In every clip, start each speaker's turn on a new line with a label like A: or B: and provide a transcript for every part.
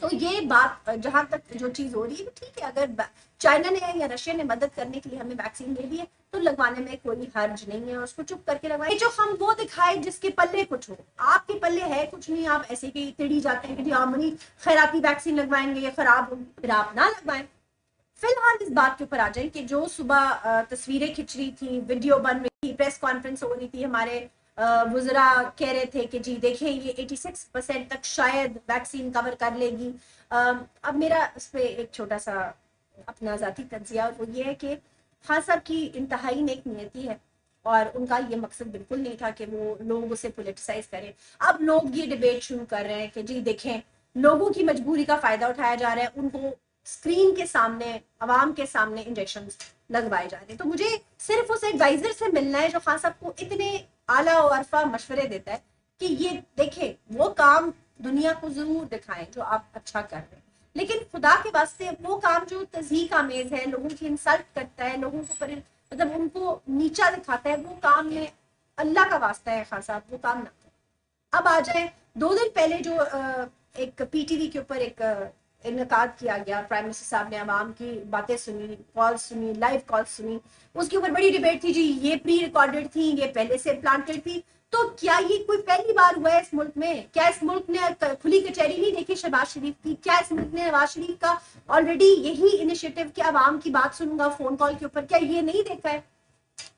A: تو یہ بات جہاں تک جو چیز ہو رہی ہے ٹھیک ہے، اگر چائنا نے یا رشیا نے مدد کرنے کے لیے ہمیں ویکسین دے دی ہے تو لگوانے میں کوئی حرج نہیں ہے، اور اس کو چپ کر کے لگوائیں۔ جو ہم وہ دکھائے جس کے پلے کچھ ہو، آپ کے پلے ہے کچھ نہیں، آپ ایسے ہی تڑی جاتے ہیں کہ جی ہماری خیراتی ویکسین لگوائیں گے، یہ خراب ہوگی، پھر آپ نہ لگوائیں۔ فی الحال اس بات کے اوپر آ جائیں کہ جو صبح تصویریں کھنچ رہی تھی، ویڈیو بن رہی تھی، پریس کانفرنس ہو رہی تھی، ہمارے وزراء کہہ رہے تھے کہ جی دیکھیں یہ 86% تک شاید ویکسین کور کر لے گی۔ اب میرا اس پہ ایک چھوٹا سا اپنا ذاتی تجزیہ، وہ یہ ہے کہ خان صاحب کی انتہائی نیک نیتی ہے، اور ان کا یہ مقصد بالکل نہیں تھا کہ وہ لوگ اسے پولیٹیسائز کریں۔ اب لوگ یہ ڈیبیٹ شروع کر رہے ہیں کہ جی دیکھیں لوگوں کی مجبوری کا فائدہ اٹھایا جا رہا ہے، ان کو اسکرین کے سامنے، عوام کے سامنے انجیکشن لگوائے جا رہے ہیں۔ تو مجھے صرف اس ایڈوائزر سے ملنا ہے جو خان صاحب کو اتنے اعلیٰ و عرفہ مشورے دیتا ہے کہ یہ دیکھیں وہ کام دنیا کو ضرور دکھائیں جو آپ اچھا کر رہے ہیں، لیکن خدا کے واسطے وہ کام جو تضحیق آمیز ہے، لوگوں کی انسلٹ کرتا ہے، لوگوں کو مطلب ان کو نیچا دکھاتا ہے، وہ کام میں اللہ کا واسطہ ہے خان صاحب وہ کام نہ کریں۔ اب آ جائیں 2 دن پہلے جو ایک پی ٹی وی کے اوپر ایک انعقاد کیا گیا، پرائم منسٹر صاحب نے عوام کی باتیں سنی، کال سنی، لائیو کال سنی، اس کے اوپر بڑی ڈیبیٹ تھی جی یہ پری ریکارڈڈ تھی، یہ پہلے سے پلانٹڈ تھی۔ تو کیا یہ کوئی پہلی بار ہوا ہے اس ملک میں؟ کیا اس ملک نے کھلی کچہری نہیں دیکھی شہباز شریف کی؟ کیا اس ملک نے نواز شریف کا آلریڈی یہی انیشیٹو کہ عوام کی بات سنوں گا فون کال کے اوپر، کیا یہ نہیں دیکھا ہے؟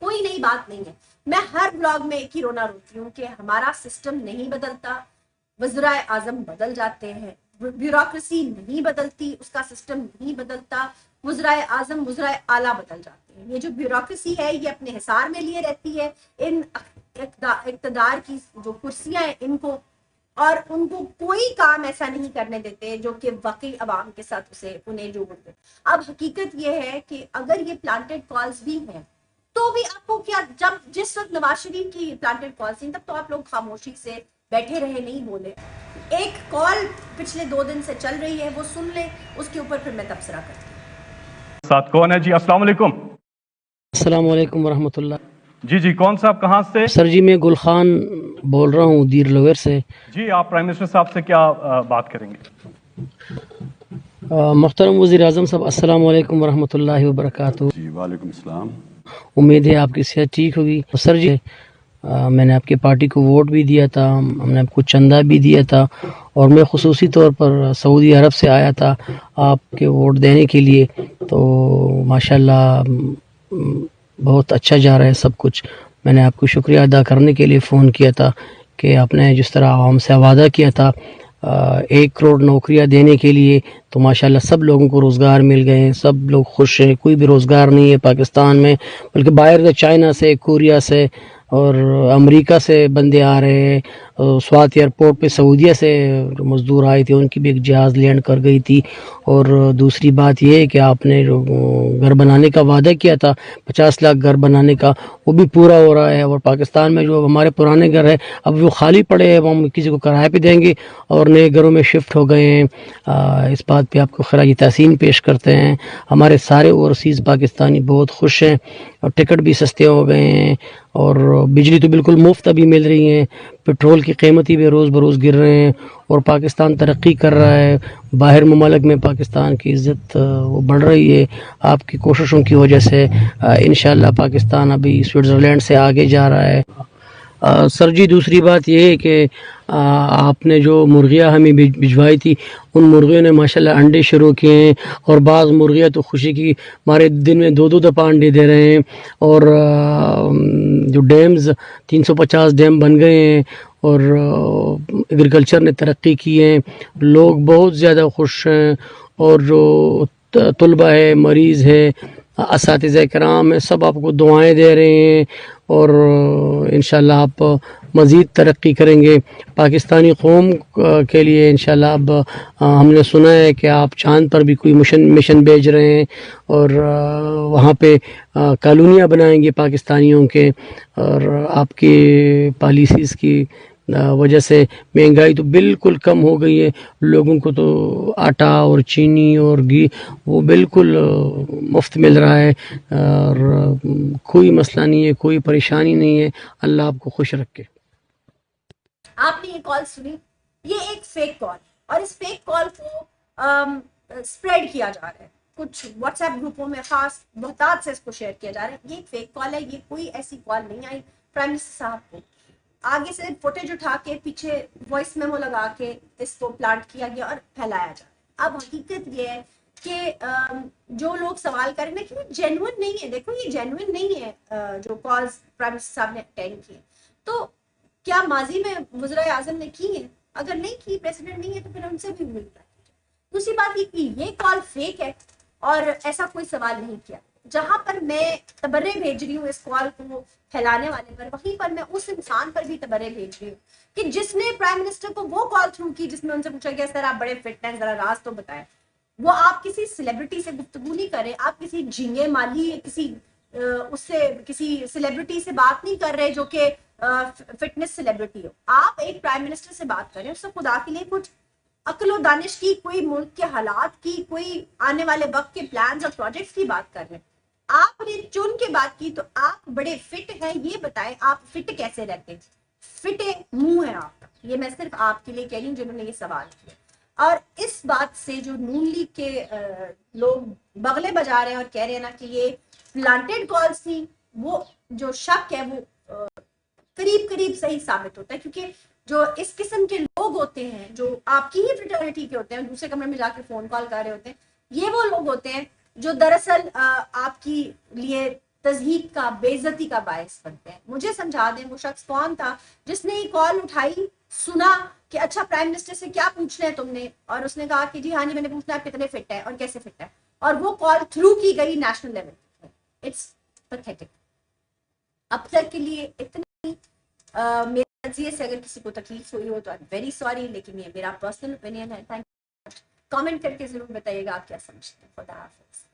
A: کوئی نئی بات نہیں ہے۔ میں ہر بلاگ میں ایک ہی رونا روتی ہوں کہ ہمارا سسٹم نہیں بدلتا، وزرائے اعظم بدل جاتے ہیں، بیوروکریسی نہیں بدلتی، اس کا سسٹم نہیں بدلتا، وزرائے اعظم وزرائے اعلیٰ بدل جاتے ہیں۔ یہ جو بیوروکریسی ہے یہ اپنے حصار میں لیے رہتی ہے ان اقتدار کی جو کرسیاں ہیں ان کو، اور ان کو کوئی کام ایسا نہیں کرنے دیتے جو کہ واقعی عوام کے ساتھ انہیں جوڑ دے۔ اب حقیقت یہ ہے کہ اگر یہ پلانٹڈ کالز بھی ہیں تو بھی آپ کو کیا، جب جس وقت نواز شریف کی پلانٹڈ کال تھی تب تو آپ لوگ خاموشی سے بیٹھے رہے، نہیں بولے۔ ایک کال پچھلے 2 دن سے چل رہی ہے، وہ سن لیں، اس کے اوپر پھر میں تبصرہ کرتی ہوں۔
B: ساتھ کون ہے جی؟ السلام علیکم۔
C: السلام علیکم ورحمۃ اللہ۔
B: جی کون صاحب کہاں سے؟
C: سر جی میں گل خان بول رہا ہوں دیر لویر سے۔
B: جی آپ پرائم منسٹر صاحب سے کیا بات کریں گے؟
C: محترم وزیر اعظم صاحب السلام علیکم ورحمۃ اللہ وبرکاتہ۔
D: جی وعلیکم السلام۔
C: امید ہے آپ کی صحت ٹھیک ہوگی۔ سر جی میں نے آپ کی پارٹی کو ووٹ بھی دیا تھا، ہم نے آپ کو چندہ بھی دیا تھا، اور میں خصوصی طور پر سعودی عرب سے آیا تھا آپ کے ووٹ دینے کے لیے۔ تو ماشاءاللہ بہت اچھا جا رہا ہے سب کچھ۔ میں نے آپ کو شکریہ ادا کرنے کے لیے فون کیا تھا کہ آپ نے جس طرح عوام سے وعدہ کیا تھا 1 کروڑ نوکریاں دینے کے لیے، تو ماشاءاللہ سب لوگوں کو روزگار مل گئے ہیں، سب لوگ خوش ہیں۔ کوئی بھی روزگار نہیں ہے پاکستان میں، بلکہ باہر سے چائنا سے، کوریا سے اور امریکہ سے بندے آ رہے ہیں۔ سوات ایئرپورٹ پہ سعودیہ سے مزدور آئے تھے، ان کی بھی ایک جہاز لینڈ کر گئی تھی۔ اور دوسری بات یہ ہے کہ آپ نے جو گھر بنانے کا وعدہ کیا تھا 50 لاکھ گھر بنانے کا، وہ بھی پورا ہو رہا ہے۔ اور پاکستان میں جو ہمارے پرانے گھر ہیں اب وہ خالی پڑے ہیں، ہم کسی کو کرائے پہ دیں گے اور نئے گھروں میں شفٹ ہو گئے ہیں۔ اس بات پہ آپ کو خراج تحسین پیش کرتے ہیں۔ ہمارے سارے اوورسیز پاکستانی بہت خوش ہیں، اور ٹکٹ بھی سستے ہو گئے ہیں، اور بجلی تو بالکل مفت ابھی مل رہی ہیں، پیٹرول کی قیمتیں بھی روز بروز گر رہے ہیں، اور پاکستان ترقی کر رہا ہے۔ باہر ممالک میں پاکستان کی عزت وہ بڑھ رہی ہے آپ کی کوششوں کی وجہ سے۔ انشاءاللہ پاکستان ابھی سوئٹزرلینڈ سے آگے جا رہا ہے۔ سر جی دوسری بات یہ ہے کہ آپ نے جو مرغیاں ہمیں بھجوائی تھی، ان مرغیوں نے ماشاءاللہ انڈے شروع کیے ہیں، اور بعض مرغیاں تو خوشی کی ہمارے دن میں 2 دفعہ انڈے دے رہے ہیں۔ اور جو ڈیمز 350 ڈیم بن گئے ہیں، اور ایگریکلچر نے ترقی کی ہے، لوگ بہت زیادہ خوش ہیں۔ اور جو طلبہ ہے، مریض ہے، اساتذہ کرام ہیں، سب آپ کو دعائیں دے رہے ہیں، اور انشاءاللہ آپ مزید ترقی کریں گے پاکستانی قوم کے لیے۔ انشاءاللہ اب ہم نے سنا ہے کہ آپ چاند پر بھی کوئی مشن بھیج رہے ہیں، اور وہاں پہ کالونیاں بنائیں گے پاکستانیوں کے۔ اور آپ کی پالیسیز کی وجہ سے مہنگائی تو بالکل کم ہو گئی ہے، لوگوں کو تو آٹا اور چینی اور گھی وہ بالکل مفت مل رہا ہے، اور کوئی مسئلہ نہیں ہے، کوئی پریشانی نہیں ہے۔ اللہ آپ کو خوش رکھے۔
A: آپ نے یہ کال سنی، یہ ایک فیک کال، اور اس فیک کال کو اسپریڈ کیا جا رہا ہے کچھ واٹس ایپ گروپوں میں، خاص بہتات سے اس کو شیئر کیا جا رہا ہے. یہ ایک فیک کال ہے، یہ کوئی ایسی کال نہیں آئی پرائم منسٹر صاحب کو. آگے سے فوٹیج اٹھا کے پیچھے وائس میمو لگا کے اس کو پلانٹ کیا گیا اور پھیلایا جا رہا ہے. اب حقیقت یہ ہے کہ جو لوگ سوال کریں نا کہ یہ جینوئن نہیں ہے، دیکھو یہ جینوئن نہیں ہے جو کالز پرائم منسٹر صاحب نے اٹینڈ کی. تو کیا ماضی میں وزرائے اعظم نے کی ہیں؟ اگر نہیں کی، پریسیڈنٹ نہیں ہے، تو پھر ان سے بھی امید ہے. دوسری بات یہ کہ یہ کال فیک ہے اور ایسا کوئی سوال نہیں کیا. جہاں پر میں تبرے بھیج رہی ہوں اس کال کو پھیلانے والے پر، وہیں پر میں اس انسان پر بھی تبرے بھیج رہی ہوں کہ جس نے پرائم منسٹر کو وہ کال تھرو کی جس میں ان سے پوچھا گیا سر آپ بڑے فٹ ہیں، ذرا راز تو بتائیں. وہ آپ کسی سیلیبریٹی سے گفتگو نہیں کریں، آپ کسی جھینگے مالی کسی اس سے کسی سیلیبریٹی سے بات نہیں کر رہے جو کہ فٹنس سیلیبریٹی ہو. آپ ایک پرائم منسٹر سے بات کریں، اس سے خدا کے لیے کچھ عقل و دانش کی، کوئی ملک کے حالات کی، کوئی آنے والے وقت کے پلانز اور پروجیکٹس کی بات کر رہے ہیں. آپ نے چن کے بات کی تو آپ بڑے فٹ ہیں، یہ بتائیں آپ فٹ کیسے رہتے ہیں؟ فٹ منہ ہے آپ کا. یہ میں صرف آپ کے لیے کہہ رہی ہوں جنہوں نے یہ سوال کیا. اور اس بات سے جو نون لیگ کے لوگ بغلے بجا رہے ہیں اور کہہ رہے ہیں نا کہ یہ پلانٹیڈ کالز تھی، وہ جو شک ہے وہ قریب قریب صحیح ثابت ہوتا ہے. کیونکہ جو اس قسم کے لوگ ہوتے ہیں جو آپ کی ہی فریٹرنیٹی کے ہوتے ہیں، دوسرے کمرے میں جا کے فون کال کر رہے ہوتے ہیں، یہ وہ لوگ ہوتے ہیں جو دراصل آپ کی لیے تضحیق کا، بے عزتی کا باعث بنتے ہیں. مجھے سمجھا دیں وہ شخص کون تھا جس نے یہ کال اٹھائی، سنا کہ اچھا پرائم منسٹر سے کیا پوچھنا ہے تم نے، اور اس نے کہا کہ جی ہاں جی میں نے پوچھنا ہے کتنے فٹ ہے اور کیسے فٹ ہے، اور وہ کال تھرو کی گئی نیشنل لیول. It's pathetic. اب تک کے لیے اتنا ہی. میرے نظریے سے اگر کسی کو تکلیف ہوئی ہو تو ویری سوری، لیکن یہ میرا پرسنل اوپینین ہے. Thank you. کامنٹ کر کے ضرور بتائیے گا آپ کیا سمجھتے ہیں. خدا حافظ.